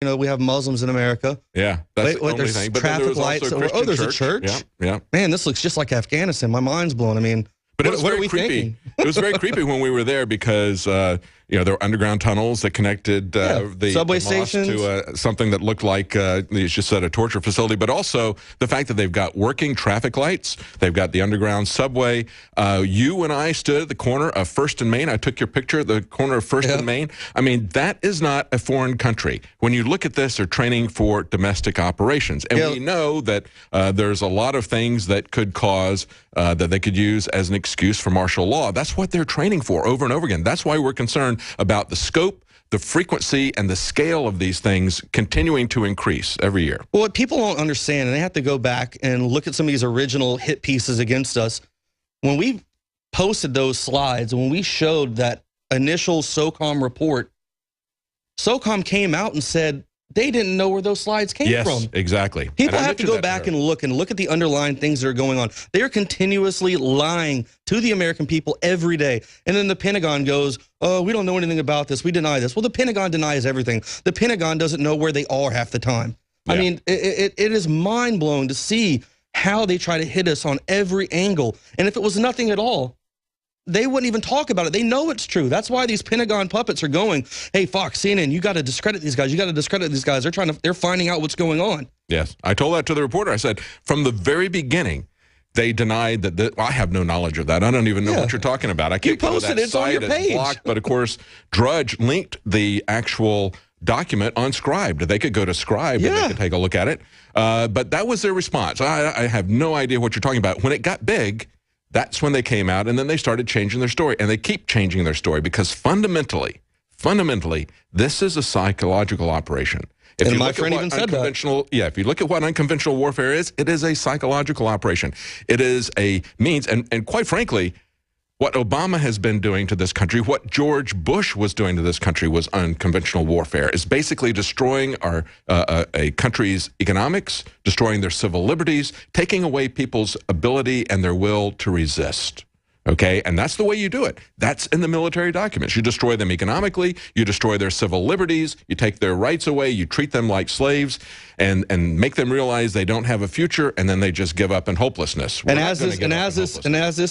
we have Muslims in America. Yeah, that's the only thing. But traffic lights. Oh, there's a church. Yeah, yeah. Man, this looks just like Afghanistan. My mind's blown. I mean, but it was very creepy. It was very creepy when we were there because there were underground tunnels that connected the subway mosque stations to something that looked like you just said a torture facility. But also the fact that they've got working traffic lights, they've got the underground subway. You and I stood at the corner of First and Main. I took your picture at the corner of First and Main. I mean, that is not a foreign country. When you look at this, they're training for domestic operations, and we know that there's a lot of things that could cause that they could use as an excuse for martial law. That's what they're training for over and over again. That's why we're concerned about the scope, the frequency, and the scale of these things continuing to increase every year. Well, what people don't understand, and they have to go back and look at some of these original hit pieces against us, when we posted those slides, when we showed that initial SOCOM report, SOCOM came out and said they didn't know where those slides came from. Yes, exactly. People have to go back and look at the underlying things that are going on. They are continuously lying to the American people every day. And then the Pentagon goes, oh, we don't know anything about this. We deny this. Well, the Pentagon denies everything. The Pentagon doesn't know where they are half the time. Yeah. I mean, it is mind-blowing to see how they try to hit us on every angle. And if it was nothing at all, they wouldn't even talk about it. They know it's true. That's why these Pentagon puppets are going, hey, Fox, CNN, you got to discredit these guys. You got to discredit these guys. They're finding out what's going on. Yes. I told that to the reporter. I said, from the very beginning, they denied that. I have no knowledge of that. I don't even know what you're talking about. I can't go to that site. It's blocked. But, of course, Drudge linked the actual document on Scribe. They could go to Scribe and they could take a look at it. But that was their response. I have no idea what you're talking about. When it got big, that's when they came out, and then they started changing their story. And they keep changing their story because fundamentally, this is a psychological operation. And my friend even said that. Yeah, if you look at what unconventional warfare is, it is a psychological operation. It is a means, and quite frankly, what Obama has been doing to this country, what George Bush was doing to this country was unconventional warfare. It's basically destroying our a country's economics, destroying their civil liberties, taking away people's ability and their will to resist. Okay, and that's the way you do it. That's in the military documents. You destroy them economically, you destroy their civil liberties, you take their rights away, you treat them like slaves, and make them realize they don't have a future, and then they just give up in hopelessness. And as this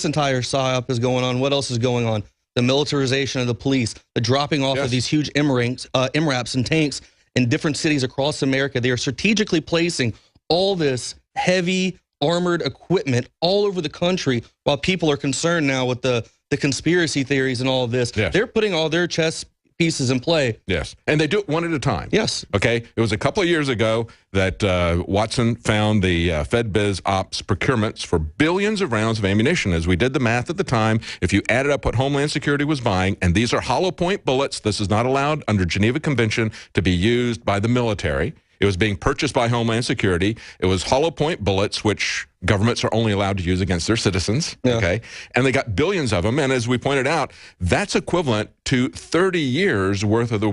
entire PSYOP is going on, what else is going on? The militarization of the police, the dropping off of these huge MRAPs and tanks in different cities across America. They are strategically placing all this heavy armored equipment all over the country while people are concerned now with the conspiracy theories and all of this. Yes. They're putting all their chess pieces in play. Yes, and they do it one at a time. Yes. Okay, it was a couple of years ago that Watson found the FedBiz Ops procurements for billions of rounds of ammunition. As we did the math at the time, if you added up what Homeland Security was buying, and these are hollow point bullets, this is not allowed under Geneva Convention to be used by the military. It was being purchased by Homeland Security. It was hollow point bullets, which governments are only allowed to use against their citizens, okay? And they got billions of them, and as we pointed out, that's equivalent to 30 years worth of the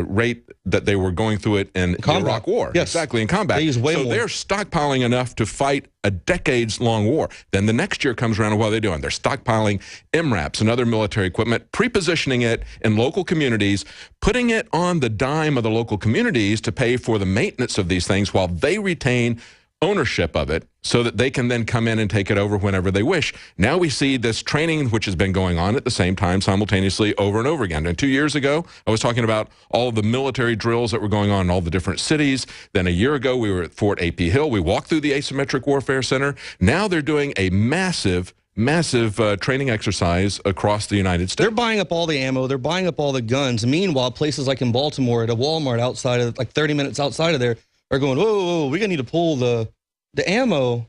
rate that they were going through it in the Iraq War. Yes. Exactly, in combat. They use way so more. They're stockpiling enough to fight a decades-long war. Then the next year comes around, and what are they doing? They're stockpiling MRAPs and other military equipment, pre-positioning it in local communities, putting it on the dime of the local communities to pay for the maintenance of these things while they retain ownership of it so that they can then come in and take it over whenever they wish. Now we see this training which has been going on at the same time simultaneously over and over again. And 2 years ago, I was talking about all of the military drills that were going on in all the different cities. Then a year ago, we were at Fort A.P. Hill. We walked through the Asymmetric Warfare Center. Now they're doing a massive training exercise across the United States. They're buying up all the ammo. They're buying up all the guns. Meanwhile, places like in Baltimore at a Walmart outside of, like 30 minutes outside of there, are going, whoa, we're going to need to pull the ammo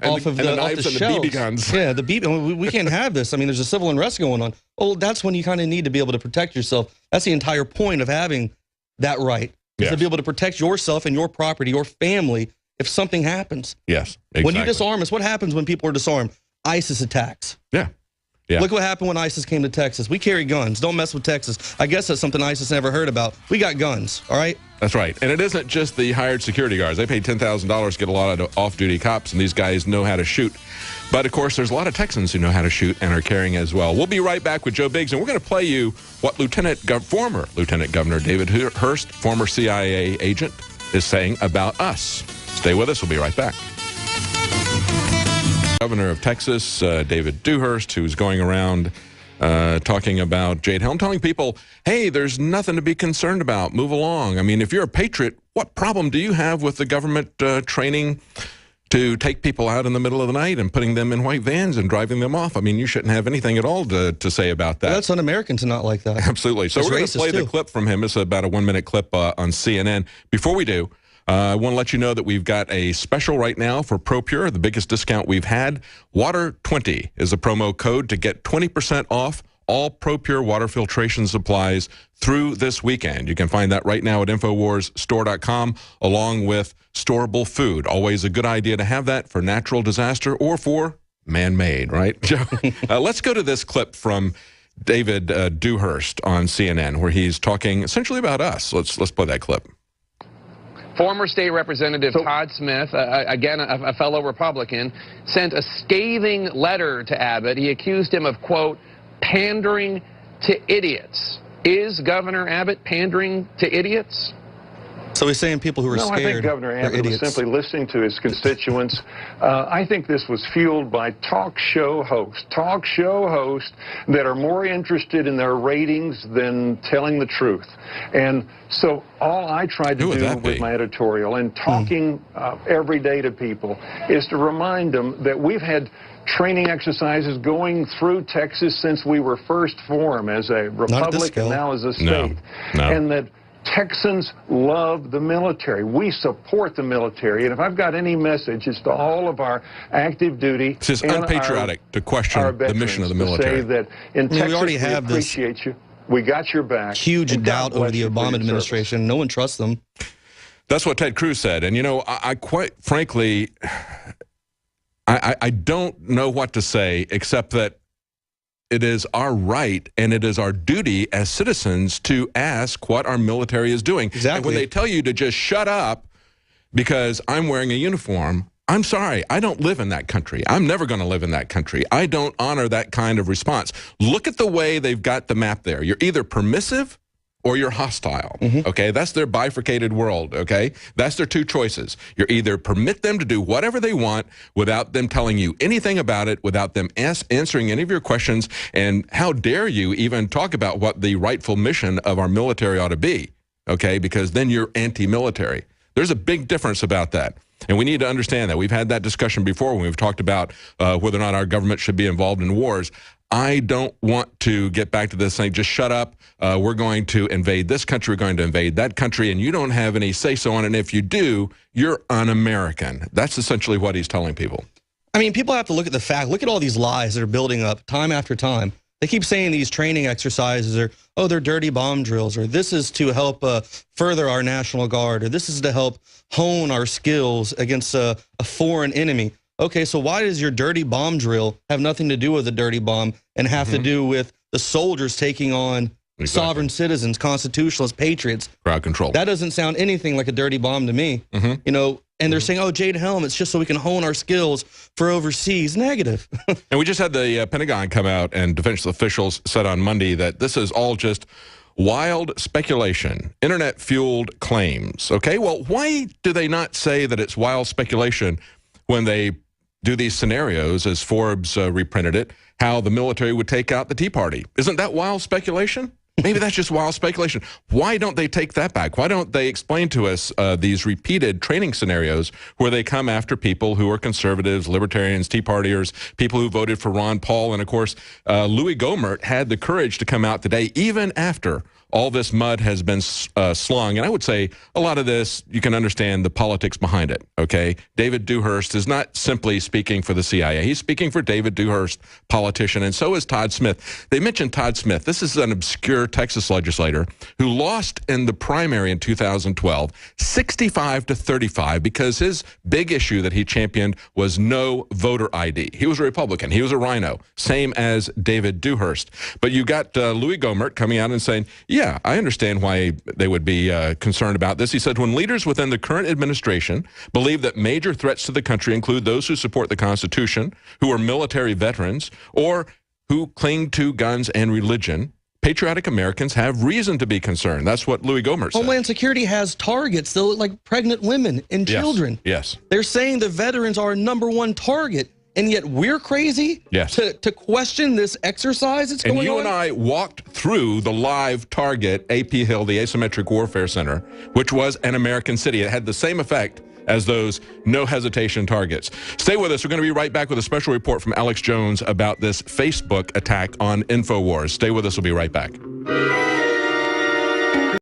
off of the knives and shelves. the BB guns. Yeah, the BB. We can't have this. I mean, there's a civil unrest going on. Well, that's when you kind of need to be able to protect yourself. That's the entire point of having that right, is to be able to protect yourself and your property, your family, if something happens. Yes, exactly. When you disarm us, what happens when people are disarmed? ISIS attacks. Yeah. Look what happened when ISIS came to Texas. We carry guns. Don't mess with Texas. I guess that's something ISIS never heard about. We got guns, all right? That's right. And it isn't just the hired security guards. They paid $10,000 to get a lot of off-duty cops, and these guys know how to shoot. But, of course, there's a lot of Texans who know how to shoot and are carrying as well. We'll be right back with Joe Biggs, and we're going to play you what former Lieutenant Governor David Hurst, former CIA agent, is saying about us. Stay with us. We'll be right back. Governor of Texas, David Dewhurst, who's going around talking about Jade Helm, telling people, hey, there's nothing to be concerned about. Move along. I mean, if you're a patriot, what problem do you have with the government training to take people out in the middle of the night and putting them in white vans and driving them off? I mean, you shouldn't have anything at all to say about that. Well, that's un-American to not like that. Absolutely. So we're going to play the clip from him. It's about a 1-minute clip on CNN. Before we do, I want to let you know that we've got a special right now for ProPure, the biggest discount we've had. Water20 is a promo code to get 20% off all ProPure water filtration supplies through this weekend. You can find that right now at InfoWarsStore.com, along with storable food. Always a good idea to have that for natural disaster or for man-made, right? Let's go to this clip from David Dewhurst on CNN, where he's talking essentially about us. Let's play that clip. Former State Representative Todd Smith, again a fellow Republican, sent a scathing letter to Abbott. He accused him of, quote, pandering to idiots. Is Governor Abbott pandering to idiots? So he's saying people who are scared. No, I think Governor Abbott was simply listening to his constituents. I think this was fueled by talk show hosts that are more interested in their ratings than telling the truth. And so all I tried to do with my editorial and talking every day to people is to remind them that we've had training exercises going through Texas since we were first formed as a republic and now as a state. And that Texans love the military. We support the military. And if I've got any message, it's to all of our active duty. It's unpatriotic to question the mission of the military. To say that in Texas, we appreciate you. We got your back. Huge doubt over the Obama administration. No one trusts them. That's what Ted Cruz said. And, you know, I quite frankly, I don't know what to say except that it is our right and it is our duty as citizens to ask what our military is doing. Exactly. And when they tell you to just shut up because I'm wearing a uniform, I'm sorry, I don't live in that country. I'm never going to live in that country. I don't honor that kind of response. Look at the way they've got the map there. You're either permissive or you're hostile, okay? That's their bifurcated world, okay? That's their two choices. You're either permit them to do whatever they want without them telling you anything about it, without them answering any of your questions, and how dare you even talk about what the rightful mission of our military ought to be, okay? Because then you're anti-military. There's a big difference about that. And we need to understand that. We've had that discussion before when we've talked about whether or not our government should be involved in wars. I don't want to get back to this saying, just shut up. We're going to invade this country. We're going to invade that country. And you don't have any say-so on it. And if you do, you're un-American. That's essentially what he's telling people. I mean, people have to look at the fact. Look at all these lies that are building up time after time. They keep saying these training exercises are, oh, they're dirty bomb drills, or this is to help further our National Guard, or this is to help hone our skills against a foreign enemy. Okay, so why does your dirty bomb drill have nothing to do with a dirty bomb and have to do with the soldiers taking on sovereign citizens, constitutionalists, patriots? Crowd control. That doesn't sound anything like a dirty bomb to me. You know, and they're saying, oh, Jade Helm, it's just so we can hone our skills for overseas. Negative. And we just had the Pentagon come out, and defense officials said on Monday that this is all just wild speculation, internet-fueled claims. Okay, well, why do they not say that it's wild speculation when they do these scenarios, as Forbes reprinted it, how the military would take out the Tea Party? Isn't that wild speculation? Maybe that's just wild speculation. Why don't they take that back? Why don't they explain to us these repeated training scenarios where they come after people who are conservatives, libertarians, Tea Partiers, people who voted for Ron Paul? And, of course, Louis Gohmert had the courage to come out today, even after all this mud has been slung. And I would say a lot of this, you can understand the politics behind it, okay? David Dewhurst is not simply speaking for the CIA. He's speaking for David Dewhurst, politician, and so is Todd Smith. They mentioned Todd Smith. This is an obscure Texas legislator who lost in the primary in 2012, 65-35, because his big issue that he championed was no voter ID. He was a Republican. He was a rhino, same as David Dewhurst. But you got Louis Gohmert coming out and saying, yeah, Yeah, I understand why they would be concerned about this. He said, when leaders within the current administration believe that major threats to the country include those who support the Constitution, who are military veterans, or who cling to guns and religion, patriotic Americans have reason to be concerned. That's what Louis Gohmert said. Homeland Security has targets that look like pregnant women and children. Yes. They're saying the veterans are #1 target, and yet we're crazy to question this exercise that's going on. And you and I walked through the live target, AP Hill, the Asymmetric Warfare Center, which was an American city. It had the same effect as those no hesitation targets. Stay with us. We're going to be right back with a special report from Alex Jones about this Facebook attack on InfoWars. Stay with us. We'll be right back.